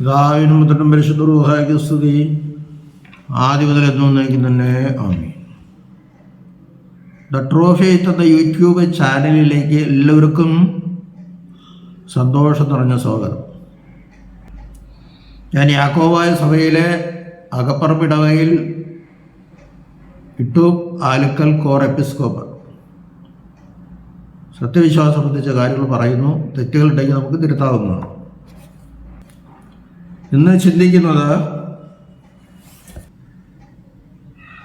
പിതാവിനും പുത്രനും പരിശുദ്ധ റൂഹായ്ക്ക് സ്തുതി, ആദ്യം മുതൽ എന്നേക്കും തന്നെ ആമേൻ. ദ ട്രൂ ഫെയ്ത്ത് എന്ന യൂട്യൂബ് ചാനലിലേക്ക് എല്ലാവർക്കും സന്തോഷം നിറഞ്ഞ സ്വാഗതം. ഞാൻ യാക്കോബായ സഭയിലെ അകപ്പറമ്പിടവയിൽ ഇട്ടൂപ്പ് ആലുക്കൽ കോർ എപ്പിസ്കോപ്പർ. സത്യവിശ്വാസം സംബന്ധിച്ച കാര്യങ്ങൾ പറയുന്നു. തെറ്റുകളുണ്ടെങ്കിൽ നമുക്ക് തിരുത്താവുന്നതാണ്. ഇന്ന് ചിന്തിക്കുന്നത്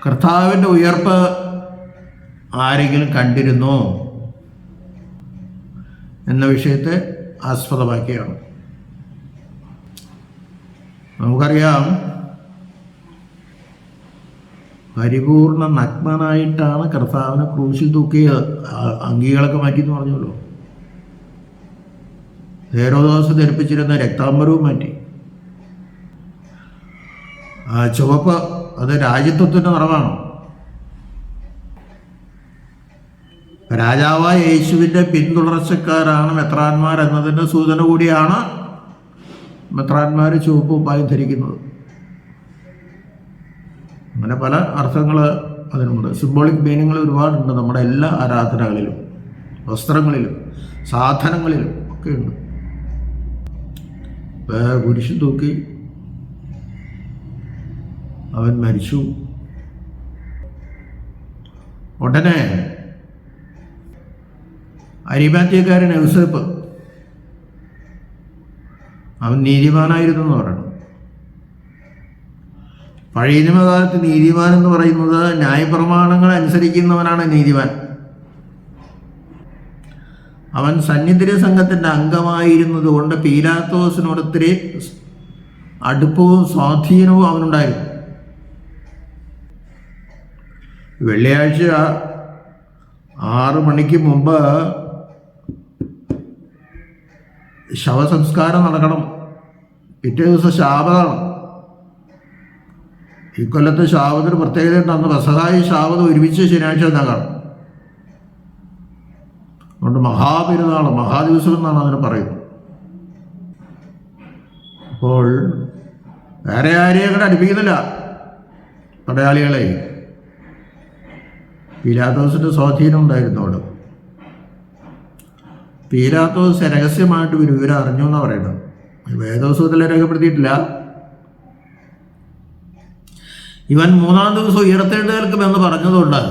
കർത്താവിൻ്റെ ഉയർപ്പ് ആരെങ്കിലും കണ്ടിരുന്നോ എന്ന വിഷയത്തെ ആസ്പദമാക്കിയാണ്. നമുക്കറിയാം, പരിപൂർണ നഗ്നനായിട്ടാണ് കർത്താവിനെ ക്രൂശിൽ തൂക്കിയത്. അങ്കികളൊക്കെ മാറ്റിയെന്ന് പറഞ്ഞല്ലോ. ഹേരോദാസ് ധരിപ്പിച്ചിരുന്ന രക്താംബരവും മാറ്റി. ചുവപ്പ് അത് രാജ്യത്വത്തിൻ്റെ നിറമാണ്. രാജാവായ യേശുവിൻ്റെ പിന്തുടർച്ചക്കാരാണ് മെത്രാന്മാർ എന്നതിൻ്റെ സൂചന കൂടിയാണ് മെത്രാന്മാർ ചുവപ്പ് ഉപ്പായം ധരിക്കുന്നത്. അങ്ങനെ പല അർത്ഥങ്ങൾ അതിനുണ്ട്. സിംബോളിക് മീനിങ്ങൾ ഒരുപാടുണ്ട് നമ്മുടെ എല്ലാ ആരാധനകളിലും, വസ്ത്രങ്ങളിലും, സാധനങ്ങളിലും ഒക്കെ ഉണ്ട്. കുരിശ് തൂക്കി അവൻ മരിച്ചു. ഉടനെ അരിമാത്യക്കാരൻ യൗസേപ്പ്, അവൻ നീതിമാനായിരുന്നു എന്ന് പറയണം. പഴയ നിയമകാലത്ത് നീതിമാൻ എന്ന് പറയുന്നത് ന്യായപ്രമാണങ്ങൾ അനുസരിക്കുന്നവനാണ് നീതിമാൻ. അവൻ സന്നിധി സംഘത്തിൻ്റെ അംഗമായിരുന്നത് കൊണ്ട് പീലാത്തോസിനോടൊത്തിരി അടുപ്പവും സ്വാധീനവും അവനുണ്ടായിരുന്നു. വെള്ളിയാഴ്ച 6 മണിക്ക് മുമ്പ് ശവസംസ്കാരം നടക്കണം. പിറ്റേ ദിവസം ശാബതാണ്. ഈ കൊല്ലത്തെ ശാബത്തിന് പ്രത്യേകതയുണ്ട്. അന്ന് പെസഹായി ശാബത്ത് ഒരുമിച്ച് ശനിയാഴ്ച ഉണ്ടാകണം. അതുകൊണ്ട് മഹാപെരുന്നാൾ, മഹാദിവസം എന്നാണ് അതിന് പറയുന്നത്. അപ്പോൾ വേറെ ആരെയും അങ്ങനെ അടുപ്പിക്കുന്നില്ല പടയാളികളെ. പീലാത്തോസിൻ്റെ സ്വാധീനം ഉണ്ടായിരുന്നു അവിടെ. പീലാത്തോസ് രഹസ്യമായിട്ട് ഒരു വിവരം അറിഞ്ഞു എന്നാണ് പറയുന്നത്. വേദോത്സവത്തിൽ രേഖപ്പെടുത്തിയിട്ടില്ല. ഇവൻ 3-ാം ദിവസം ഉയർത്തെഴുന്നേൽക്കുമെന്ന് പറഞ്ഞതുകൊണ്ട്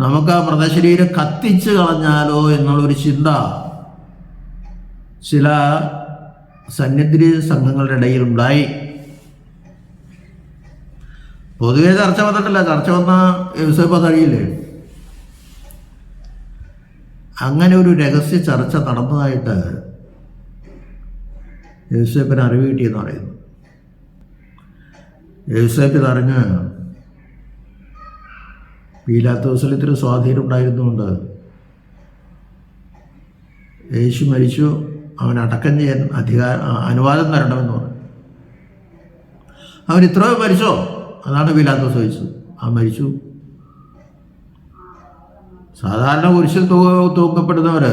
നമുക്ക് ആ മൃതശരീരം കത്തിച്ച് കളഞ്ഞാലോ എന്നുള്ളൊരു ചിന്ത ചില സന്നിധി സംഘങ്ങളുടെ ഇടയിൽ ഉണ്ടായി. പൊതുവെ ചർച്ച വന്നിട്ടില്ല. ചർച്ച വന്ന യൗസേപ്പ് അതറിയില്ലേ. അങ്ങനെ ഒരു രഹസ്യ ചർച്ച നടന്നതായിട്ട് യൗസേപ്പിന് അറിവ് കിട്ടിയെന്ന് പറയുന്നു. യൗസേപ്പ് ഇതറിഞ്ഞ് പീലാത്തോസിൽ ഇത്തിരി സ്വാധീനം ഉണ്ടായിരുന്നുകൊണ്ട് യേശു മരിച്ചു, അവൻ അടക്കം ചെയ്യാൻ അനുവാദം തരണമെന്ന് പറഞ്ഞു. അവൻ ഇത്രയോ മരിച്ചോ? അതാണ് പീലാത്തോസ് ചോദിച്ചത്. ആ മരിച്ചു. സാധാരണ കുരിശിൽ തൂക്കപ്പെടുന്നവർ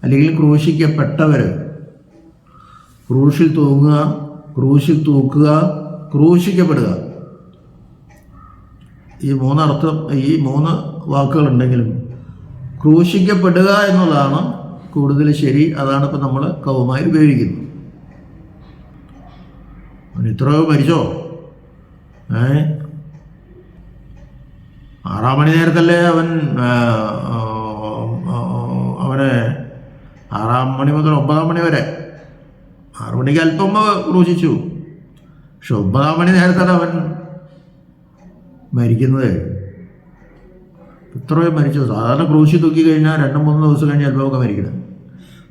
അല്ലെങ്കിൽ ക്രൂശിക്കപ്പെട്ടവർ, ക്രൂശിൽ തൂങ്ങുക, ക്രൂശിൽ തൂക്കുക, ക്രൂശിക്കപ്പെടുക, ഈ 3 അർത്ഥം, ഈ 3 വാക്കുകളുണ്ടെങ്കിലും ക്രൂശിക്കപ്പെടുക എന്നുള്ളതാണ് കൂടുതൽ ശരി. അതാണ് ഇപ്പം നമ്മൾ കവുമായി ഉപയോഗിക്കുന്നത്. അവൻ ഇത്രയോ മരിച്ചോ? 6-ാം മണി നേരത്തല്ലേ അവനെ 6-ാം മണി മുതൽ 9-ാം മണി വരെ, 6 മണിക്ക് അല്പം ക്രൂശിച്ചു. പക്ഷെ 9-ാം മണി നേരത്താണ് അവൻ മരിക്കുന്നത്. ഇത്രയോ മരിച്ചു. സാധാരണ ക്രൂശി തൂക്കി കഴിഞ്ഞാൽ 2-3 ദിവസം കഴിഞ്ഞ് അല്പമൊക്കെ മരിക്കണം.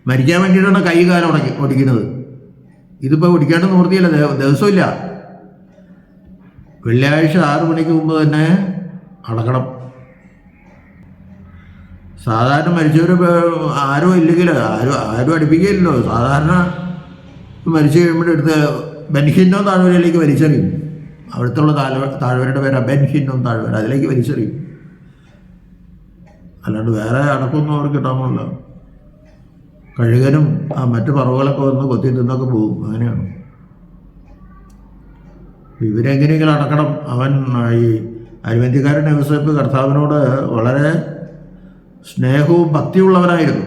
മരിക്കാൻ വേണ്ടിയിട്ടാണ് കൈ കാലം ഒടിക്കുന്നത്. ഇതിപ്പോൾ ഒടിക്കാണ്ട് നിവൃത്തിയില്ല, ദിവസമില്ല. വെള്ളിയാഴ്ച 6 മണിക്ക് മുമ്പ് തന്നെ അടക്കണം. സാധാരണ മരിച്ചവർ ആരും ഇല്ലെങ്കിൽ ആരും അടുപ്പിക്കില്ലല്ലോ. സാധാരണ മരിച്ചു കഴിയുമ്പോൾ എടുത്ത് ബെൻഹിന്നോ താഴ്വരയിലേക്ക് വലിച്ചെറിയും. അവിടുത്തെ താഴ്വരയുടെ പേരാണ് ബെൻഹിന്നോ താഴ്വര. അതിലേക്ക് വലിച്ചെറിയും. അല്ലാണ്ട് വേറെ അടക്കൊന്നും അവർക്ക് കിട്ടാമല്ലോ. കഴുകനും മറ്റു പറവുകളൊക്കെ വന്ന് കൊത്തി തിന്നൊക്കെ പോകും. അങ്ങനെയാണ്. ഇവരെങ്ങനെയെങ്കിലും അടക്കണം. അവൻ ഈ അരിമന്തിക്കാരൻ യോസേപ്പ് കർത്താവിനോട് വളരെ സ്നേഹവും ഭക്തിയുള്ളവനായിരുന്നു.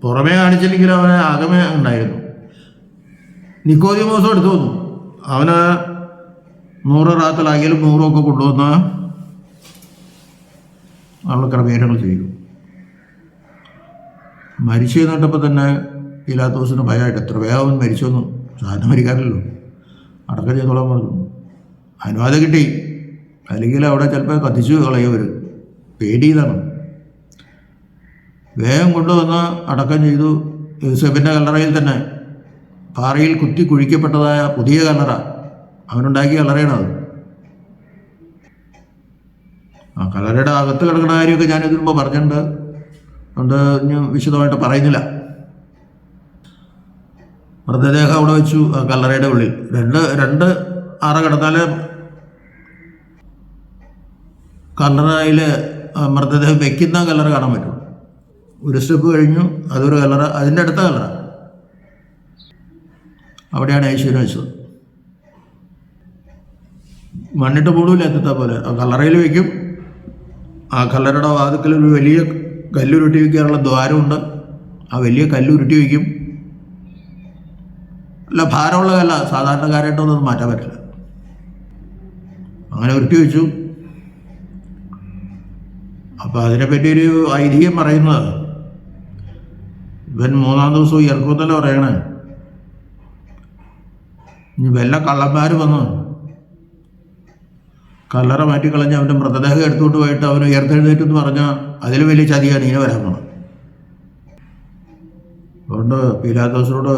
പുറമേ കാണിച്ചില്ലെങ്കിലും അവന് അകമേ ഉണ്ടായിരുന്നു. നിക്കോദിമോസും എടുത്തു വന്നു. അവന് 100 റാത്തലാകിയാലും 100 ഒക്കെ കൊണ്ടുവന്ന് അവൾ ക്രമീകരണങ്ങൾ ചെയ്തു. മരിച്ചു എന്നിട്ടപ്പോൾ തന്നെ പീലാത്തോസിന് ഭയമായിട്ട് എത്ര വേഗം അവൻ മരിച്ചൊന്നും സാധാരണ മരിക്കാറില്ലല്ലോ. അടക്കം ചെയ്തോളാൻ പറഞ്ഞു. അനുവാദം കിട്ടി. അല്ലെങ്കിൽ അവിടെ ചിലപ്പോൾ കത്തിച്ചു കളയവർ. പേടിയതാണ്. വേഗം കൊണ്ടുവന്ന് അടക്കം ചെയ്തു. യോസേപ്പിൻ്റെ കല്ലറയിൽ തന്നെ പാറയിൽ കുത്തി കുഴിക്കപ്പെട്ടതായ പുതിയ കല്ലറ, അവനുണ്ടാക്കിയ കല്ലറയാണത്. ആ കല്ലറയുടെ അകത്ത് കിടക്കുന്ന കാര്യമൊക്കെ ഞാനിതിന് മുമ്പ് പറഞ്ഞിട്ടുണ്ട്. അതുകൊണ്ട് ഞാൻ വിശദമായിട്ട് പറയുന്നില്ല. മൃതദേഹം അവിടെ വെച്ചു. ആ കല്ലറയുടെ ഉള്ളിൽ രണ്ട് അറ കിടന്നാൽ കല്ലറയിൽ മൃതദേഹം വെക്കുന്ന കല്ലറ കാണാൻ പറ്റും. ഒരു സ്റ്റെപ്പ് കഴിഞ്ഞു, അതൊരു കല്ലറ. അതിൻ്റെ അടുത്ത കല്ലറ, അവിടെയാണ് യേശുവിനെ വെച്ചത്. മണ്ണിട്ട് മൂടില്ല എത്താ പോലെ ആ കല്ലറയിൽ വയ്ക്കും. ആ കല്ലറയുടെ വാതിക്കൽ ഒരു വലിയ കല്ലുരുട്ടി വയ്ക്കാനുള്ള ദ്വാരമുണ്ട്. ആ വലിയ കല്ലുരുട്ടി വയ്ക്കും. അല്ല, ഭാരമുള്ള കല്ല, സാധാരണക്കാരായിട്ടൊന്നും മാറ്റാൻ പറ്റില്ല. അങ്ങനെ ഉരുട്ടി വെച്ചു. അപ്പം അതിനെപ്പറ്റി ഒരു ഐതിഹ്യം പറയുന്നത്, ഇവൻ 3-ാം ദിവസം ഉയർക്കുമെന്നല്ലേ പറയണേ. ഇനി വല്ല കള്ളന്മാർ വന്ന് കല്ലറ മാറ്റിക്കളഞ്ഞ് അവൻ്റെ മൃതദേഹം എടുത്തുകൊണ്ട് പോയിട്ട് അവൻ ഉയർത്തെഴുന്നേറ്റെന്ന് പറഞ്ഞാൽ അതിൽ വലിയ ചതിയാണ് ഇങ്ങനെ വരാൻ പോണത്. അതുകൊണ്ട് പീലാത്തോസിനോട്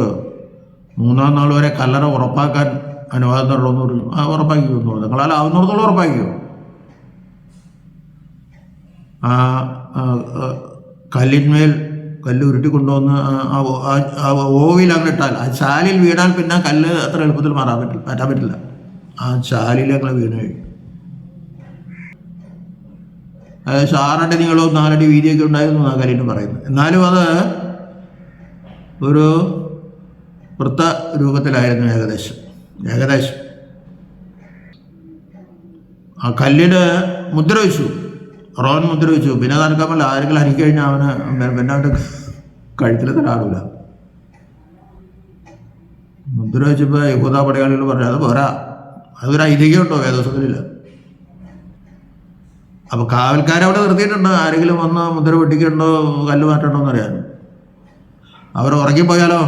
3-ാം നാൾ വരെ കല്ലറ ഉറപ്പാക്കാൻ അനുവാദം തരണമെന്ന് പറഞ്ഞു. ഉറപ്പാക്കിക്കുമെന്ന് പറഞ്ഞു. നിങ്ങളാലാവുന്നിടത്തോളം ഉറപ്പാക്കിയോ. ആ കല്ലിന്മേൽ കല്ല് ഉരുട്ടി കൊണ്ടുവന്ന് ആ ഓവിൽ അങ്ങനെ ഇട്ടാൽ, ആ ചാലിൽ വീണാൽ പിന്നെ കല്ല് അത്ര എളുപ്പത്തിൽ മാറ്റാൻ പറ്റില്ല. ആ ചാലിൽ ഞങ്ങൾ വീണ് കഴിയും. അതായത് 6 അടി നീളവും 4 അടി വീതിയൊക്കെ ഉണ്ടായിരുന്നു ആ കല്ലിന് പറയുന്നത്. എന്നാലും അത് ഒരു വൃത്ത രൂപത്തിലായിരുന്നു ഏകദേശം. ആ കല്ലിന് മുദ്ര വെച്ചു, റോൻ മുദ്ര വെച്ചു. പിന്നെ നടക്കാമല്ല, ആരെങ്കിലും അനിക്കഴിഞ്ഞാൽ പിന്നെ അവൻ്റെ കഴുത്തിൽ തരാറില്ല. മുദ്ര വെച്ചപ്പോൾ യഹൂദ പടയാളികൾ പറഞ്ഞു അത് പോരാ, അതൊരു ഐതിഹ്യം ഉണ്ടോ വേദോസത്തിലില്ല. അപ്പോൾ കാവൽക്കാരവിടെ നിർത്തിയിട്ടുണ്ട്. ആരെങ്കിലും വന്ന് മുദ്ര പൊട്ടിക്കണ്ടോ കല്ല് മാറ്റണ്ടോ എന്നറിയാൻ. അവർ ഉറങ്ങിപ്പോയാലോ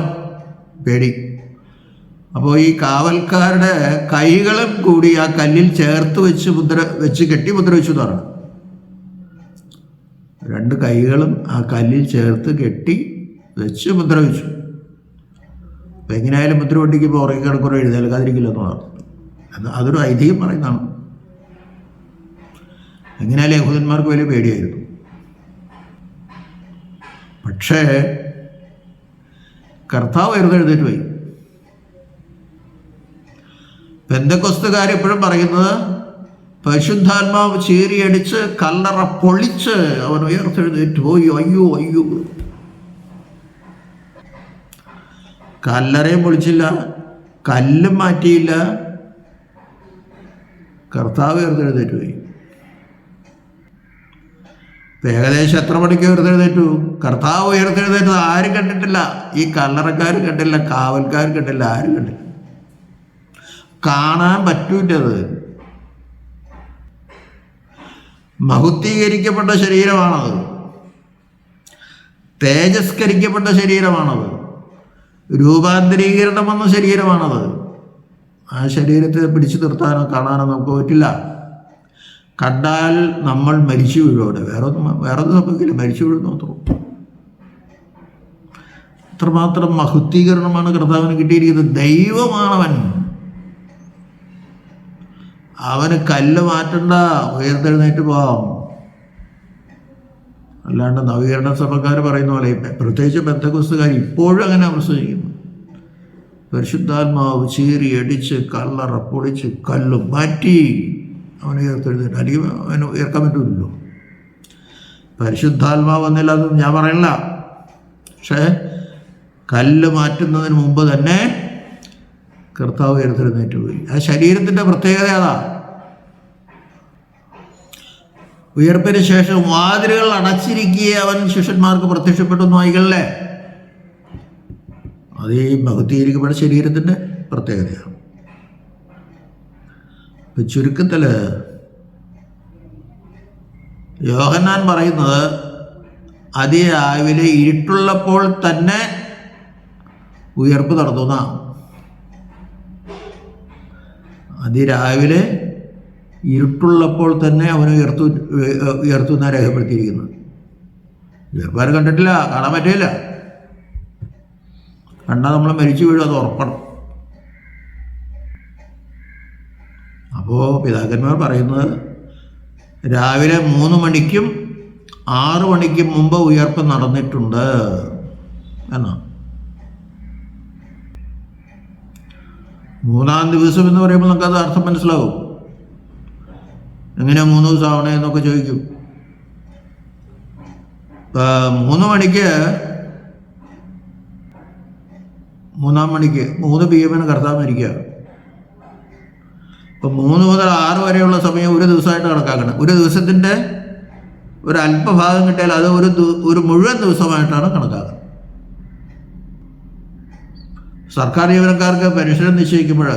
പേടി. അപ്പോൾ ഈ കാവൽക്കാരുടെ കൈകളും കൂടി ആ കല്ലിൽ ചേർത്ത് വെച്ച് കെട്ടി മുദ്ര വെച്ചു എന്ന് പറഞ്ഞു. 2 കൈകളും ആ കല്ലിൽ ചേർത്ത് കെട്ടി വെച്ച് മുദ്ര വെച്ചു. അപ്പം എങ്ങനെയായാലും മുദ്ര പൊട്ടിക്കുമ്പോൾ ഉറങ്ങി കിടക്കുമ്പോൾ എഴുന്നേൽക്കാതിരിക്കില്ലെന്നുള്ളതാണ്. അതൊരു ഐതിഹ്യം പറയുന്നതാണ്. എങ്ങനെയായാലും യഹൂദന്മാർക്ക് വലിയ പേടിയായിരുന്നു. പക്ഷേ കർത്താവ് എഴുന്നേറ്റ് പോയി. പെന്തക്കോസ്തുകാർ എപ്പോഴും പറയുന്നത് പരിശുദ്ധാത്മാവ് ചീറിയടിച്ച് കല്ലറ പൊളിച്ച് അവൻ ഉയർത്തെഴുന്നേറ്റ് പോയി. അയ്യോ, കല്ലറയും പൊളിച്ചില്ല, കല്ലും മാറ്റിയില്ല, കർത്താവ് ഉയർത്തെഴുന്നേറ്റ് പോയി. ഏകദേശം എത്ര മണിക്ക് ഉയർത്തെഴുന്നേറ്റു? കർത്താവ് ഉയർത്തെഴുന്നേറ്റത് ആരും കണ്ടിട്ടില്ല. ഈ കല്ലറക്കാർ കണ്ടില്ല, കാവൽക്കാർ കണ്ടില്ല, ആരും കണ്ടില്ല. കാണാൻ പറ്റൂറ്റത്. മഹുദ്ധീകരിക്കപ്പെട്ട ശരീരമാണത്, തേജസ്കരിക്കപ്പെട്ട ശരീരമാണത്, രൂപാന്തരീകരണം വന്ന ശരീരമാണത്. ആ ശരീരത്തെ പിടിച്ചു നിർത്താനോ കാണാനോ നമുക്ക് പറ്റില്ല. കണ്ടാൽ നമ്മൾ മരിച്ചു വീഴും. വേറൊന്നും സംഭവിക്കില്ല, മരിച്ചു വീഴുന്നു മാത്രം. അത്രമാത്രം മഹുദ്ധീകരണമാണ് കർത്താവിന് കിട്ടിയിരിക്കുന്നത്. ദൈവമാണവൻ. അവന് കല്ല് മാറ്റണ്ട, ഉയർത്തെഴുന്നേറ്റ് പോവാം. അല്ലാണ്ട് നവീകരണ സഭക്കാർ പറയുന്ന പോലെ, പ്രത്യേകിച്ച് പെന്തക്കോസ്തുകാർ ഇപ്പോഴും അങ്ങനെ പ്രസംഗിക്കുന്നു. പരിശുദ്ധാത്മാവ് ചീറി അടിച്ച് കല്ലറ പൊളിച്ച് കല്ല് മാറ്റി അവനെ ഉയർത്തെഴുന്നേറ്റ്. അല്ലെങ്കിൽ അവന് ഉയർക്കാൻ പറ്റില്ലല്ലോ. പരിശുദ്ധാത്മാവ് വന്നില്ല എന്ന് ഞാൻ പറയണില്ല. പക്ഷേ കല്ല് മാറ്റുന്നതിന് മുമ്പ് തന്നെ കർത്താവ് ഉയർത്തെഴുന്നേറ്റ് പോയി. ആ ശരീരത്തിൻ്റെ പ്രത്യേകത അതാ. ഉയർപ്പിന് ശേഷം വാതിലുകൾ അടച്ചിരിക്കുക അവൻ ശിഷ്യന്മാർക്ക് പ്രത്യക്ഷപ്പെട്ടു വായികളല്ലേ. അത് ഈ മഹത്വീകരിക്കപ്പെട്ട ശരീരത്തിൻ്റെ പ്രത്യേകതയാണ്. ഇപ്പം ചുരുക്കത്തിൽ യോഹന്നാൻ പറയുന്നത് അതിരാവിലെ ഇരുട്ടുള്ളപ്പോൾ തന്നെ ഉയർപ്പ് നടത്തുന്ന, അതിരാവിലെ ഇരുട്ടുള്ളപ്പോൾ തന്നെ അവനെ ഉയർത്തുന്ന രേഖപ്പെടുത്തിയിരിക്കുന്നത്. ഉയർപ്പാരും കണ്ടിട്ടില്ല, കാണാൻ പറ്റില്ല. കണ്ടാൽ നമ്മൾ മരിച്ചു വീഴും, അത് ഉറപ്പണം. അപ്പോൾ പിതാക്കന്മാർ പറയുന്നത് രാവിലെ 3 മണിക്കും 6 മണിക്കും മുമ്പ് ഉയർപ്പ് നടന്നിട്ടുണ്ട് എന്നാണ്. 3-ാം ദിവസം എന്ന് പറയുമ്പോൾ നമുക്കത് അർത്ഥം മനസ്സിലാവും. എങ്ങനെയാ 3 ദിവസം ആവണേ എന്നൊക്കെ ചോദിക്കും. 3 മണിക്ക് 3-ാം മണിക്ക് 3 PM കർത്താവ് മരിക്കുക. അപ്പം 3 മുതൽ 6 വരെയുള്ള സമയം ഒരു ദിവസമായിട്ട് കണക്കാക്കണം. ഒരു ദിവസത്തിൻ്റെ ഒരു അല്പഭാഗം കിട്ടിയാൽ അത് ഒരു മുഴുവൻ ദിവസമായിട്ടാണ് കണക്കാക്കുന്നത്. സർക്കാർ ജീവനക്കാർക്ക് പെൻഷൻ നിശ്ചയിക്കുമ്പോൾ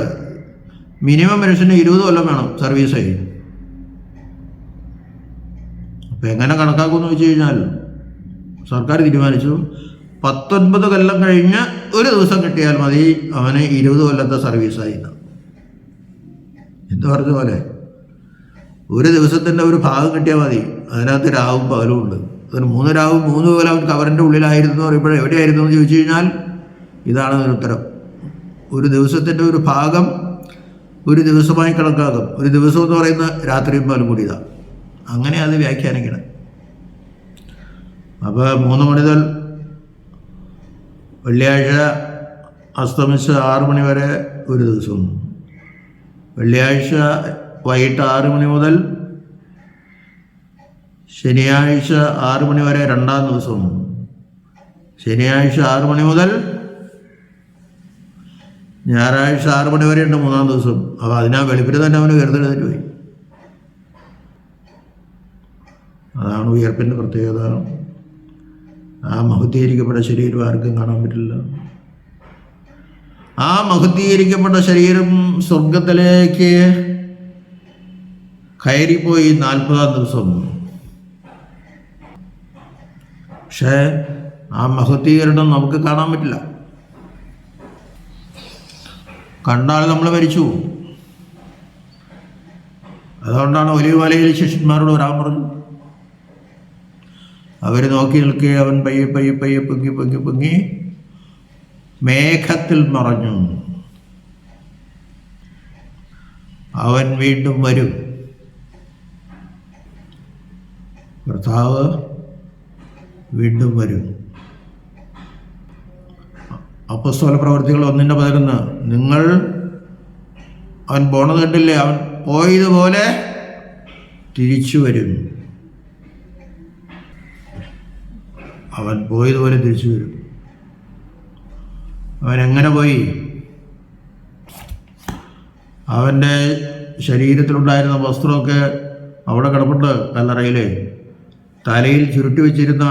മിനിമം പെൻഷന് 20 കൊല്ലം വേണം സർവീസ് ആയി. അപ്പം എങ്ങനെ കണക്കാക്കുമെന്ന് വെച്ച് കഴിഞ്ഞാൽ സർക്കാർ തീരുമാനിച്ചു 19 കൊല്ലം കഴിഞ്ഞ് ഒരു ദിവസം കിട്ടിയാൽ മതി അവന് 20 കൊല്ലത്തെ സർവീസായി. എന്ത് പറഞ്ഞ പോലെ ഒരു ദിവസത്തിൻ്റെ ഒരു ഭാഗം കിട്ടിയാൽ മതി, അതിനകത്ത് രാവും പകലും ഉണ്ട്. അതിന് 3 രാവും 3 പകലും അവൻ കവറിൻ്റെ ഉള്ളിലായിരുന്നു എന്ന് പറയുമ്പോൾ എവിടെയായിരുന്നു എന്ന് ചോദിച്ചു കഴിഞ്ഞാൽ ഇതാണ് അതിന് ഉത്തരം. ഒരു ദിവസത്തിൻ്റെ ഒരു ഭാഗം ഒരു ദിവസമായി കണക്കാക്കും. ഒരു ദിവസം എന്ന് പറയുന്നത് രാത്രിയും പകലും കൂടി ഇതാണ്. അങ്ങനെ അത് വ്യാഖ്യാനിക്കണം. അപ്പോൾ 3 മണി മുതൽ വെള്ളിയാഴ്ച അസ്തമിച്ച് 6 മണി വരെ ഒരു ദിവസം, വെള്ളിയാഴ്ച വൈകിട്ട് 6 മണി മുതൽ ശനിയാഴ്ച 6 മണി വരെ 2-ാം ദിവസം, ശനിയാഴ്ച 6 മണി മുതൽ ഞായറാഴ്ച 6 മണി വരെ ഉണ്ട് 3-ാം ദിവസം. അപ്പോൾ അതിനാ വെളുപ്പിന് തന്നെ അവന് ഉയർത്തെഴുന്നേറ്റ് പോയി. അതാണ് ഉയർപ്പിൻ്റെ പ്രത്യേകത. ആ മഹത്വീകരിക്കപ്പെട്ട ശരീരം ആർക്കും കാണാൻ പറ്റില്ല. ആ മഹത്വീകരിക്കപ്പെട്ട ശരീരം സ്വർഗത്തിലേക്ക് കയറിപ്പോയി 40-ാം ദിവസം. പക്ഷേ ആ മഹത്വീകരണം നമുക്ക് കാണാൻ പറ്റില്ല. കണ്ടാൽ നമ്മൾ മരിച്ചു. അതുകൊണ്ടാണ് ഒലിവുമലയിൽ ശിഷ്യന്മാരോട് വരാൻ പറഞ്ഞു. അവർ നോക്കി നിൽക്കുക. അവൻ പയ്യെ പയ്യെ പയ്യെ പൊങ്ങി പൊങ്ങി പൊങ്ങി മേഘത്തിൽ മറഞ്ഞു. അവൻ വീണ്ടും വരും. കർത്താവ് വീണ്ടും വരും. അപ്പോസ്തല പ്രവൃത്തികൾ 1:11 നിങ്ങൾ അവൻ പോണത് കണ്ടില്ലേ, അവൻ പോയതുപോലെ തിരിച്ചു വരും. അവൻ പോയതുപോലെ തിരിച്ചു വരും. അവൻ എങ്ങനെ പോയി? അവൻ്റെ ശരീരത്തിലുണ്ടായിരുന്ന വസ്ത്രമൊക്കെ അവിടെ കിടപ്പുണ്ട്. കല്ലറയിലെ തലയിൽ ചുരുട്ടി വെച്ചിരുന്ന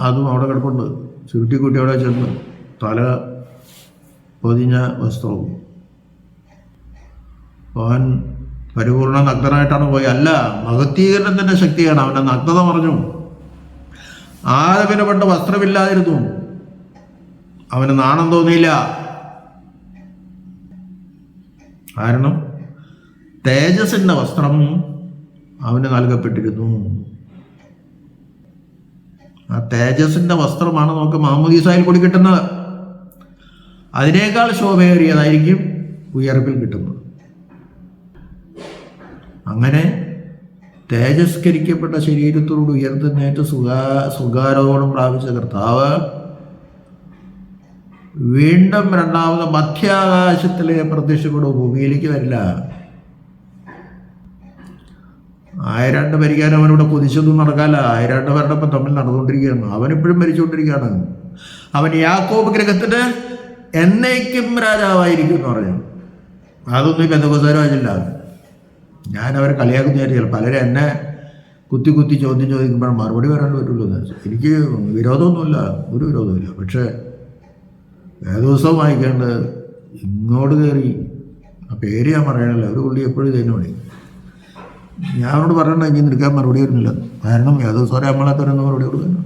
അതും അവിടെ കിടപ്പുണ്ട്. ചുരുട്ടിക്കൂട്ടി അവിടെ ചെന്ന് തല പൊതിഞ്ഞ വസ്ത്രവും. അവൻ പരിപൂർണ നഗ്നനായിട്ടാണ് പോയി. അല്ല, മഹത്വീകരണത്തിൻ്റെ ശക്തിയാണ്. അവൻ്റെ നഗ്നത പറഞ്ഞു. ആദമിന് പണ്ട് വസ്ത്രമില്ലാതിരുന്നു. അവന് നാണം തോന്നിയില്ല. കാരണം തേജസ്സിൻ്റെ വസ്ത്രം അവന് നൽകപ്പെട്ടിരുന്നു. ആ തേജസ്സിൻ്റെ വസ്ത്രമാണ് നമുക്ക് മാമോദീസായിൽ കൂടി കിട്ടുന്നത്. അതിനേക്കാൾ ശോഭയേറിയതായിരിക്കും ഉയർപ്പിൽ കിട്ടുന്നത്. അങ്ങനെ തേജസ്കരിക്കപ്പെട്ട ശരീരത്തോട് ഉയർത്തുന്നേറ്റ് സുഖാരോഹണം പ്രാപിച്ച കർത്താവ് വീണ്ടും 2ാമത് മധ്യാകാശത്തിലെ പ്രത്യക്ഷപ്പെടും. ഭൂമിയിലേക്ക് വരില്ല. ആയിരാണ്ട് ഭരിക്കാൻ അവനിവിടെ കുതിച്ചൊന്നും നടക്കാല്ല. ആയിരാണ്ട് പേരുടെ തമ്മിൽ നടന്നുകൊണ്ടിരിക്കുകയാണ്. അവനിപ്പോഴും ഭരിച്ചുകൊണ്ടിരിക്കുകയാണ്. അവൻ യാക്കോബ് ഗ്രഹത്തിന് എന്നേക്കും രാജാവായിരിക്കും എന്ന് പറഞ്ഞു. അതൊന്നും ഈ പെന്തക്കോസ്തുകാരായില്ല. ഞാനവരെ കളിയാക്കുന്ന വിചാരിച്ചാൽ പലരും എന്നെ കുത്തി കുത്തി ചോദ്യം ചോദിക്കുമ്പോൾ മറുപടി വരാൻ പറ്റുള്ളൂ എന്ന് വെച്ചാൽ. എനിക്ക് വിരോധമൊന്നുമില്ല, ഒരു വിരോധമില്ല. പക്ഷേ വേദോത്സവം വായിക്കേണ്ടത് ഇങ്ങോട്ട് കയറി ആ പേര് ഞാൻ പറയണല്ലോ, ഒരു പുള്ളി എപ്പോഴും ഇതിന് പണി. ഞാൻ അവനോട് പറയണ്ട, ഇനി നിൽക്കാൻ മറുപടി വരുന്നില്ല. കാരണം വേദോത്സവം നമ്മളാത്തവരൊന്നും മറുപടി കൊടുക്കുന്നു.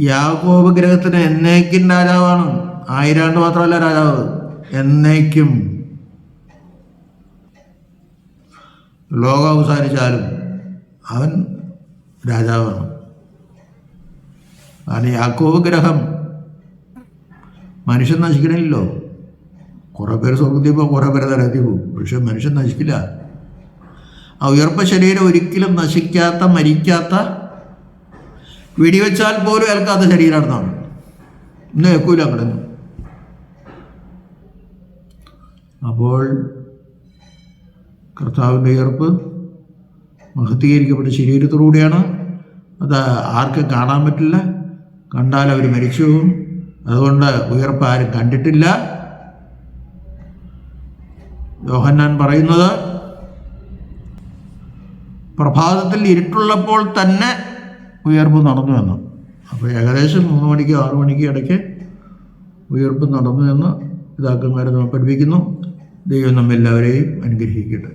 യാക്കോബ് ഗ്രഹത്തിന് എന്നേക്കും രാജാവാണ്. 1000 ആണ്ട് മാത്രമല്ല രാജാവ്, എന്നേക്കും. ലോകം അവസാനിച്ചാലും അവൻ രാജാവാണ്. കാരണം യാക്കോബ് ഗ്രഹം മനുഷ്യൻ നശിക്കണില്ലല്ലോ. കുറേ പേര് സ്വർഗത്തിൽ പോകും, കുറേ പേര് നരകത്തിൽ പോകും. പക്ഷെ മനുഷ്യൻ നശിക്കില്ല. ആ ഉയർപ്പ ശരീരം ഒരിക്കലും നശിക്കാത്ത, മരിക്കാത്ത, വെടിവെച്ചാൽ പോലും ഏൽക്കാത്ത ശരീരമാണെന്നാണ്. ഇന്ന് ഏൽക്കൂല അങ്ങനെയൊന്നും. അപ്പോൾ കർത്താവിൻ്റെ ഉയർപ്പ് മഹത്വീകരിക്കപ്പെട്ട ശരീരത്തോടുകൂടിയാണ്. അത് ആർക്കും കാണാൻ പറ്റില്ല. കണ്ടാൽ അവർ മരിച്ചു പോകും. അതുകൊണ്ട് ഉയർപ്പ് ആരും കണ്ടിട്ടില്ല. യോഹന്നാൻ പറയുന്നത് പ്രഭാതത്തിൽ ഇരുട്ടുള്ളപ്പോൾ തന്നെ ഉയർപ്പ് നടന്നു എന്ന്. അപ്പോൾ ഏകദേശം 3 മണിക്ക് 6 മണിക്ക് ഇടയ്ക്ക് ഉയർപ്പ് നടന്നു എന്ന് പിതാക്കന്മാരെ നമ്മൾ പഠിപ്പിക്കുന്നു. ദൈവം നമ്മെല്ലാവരെയും അനുഗ്രഹിക്കട്ടെ.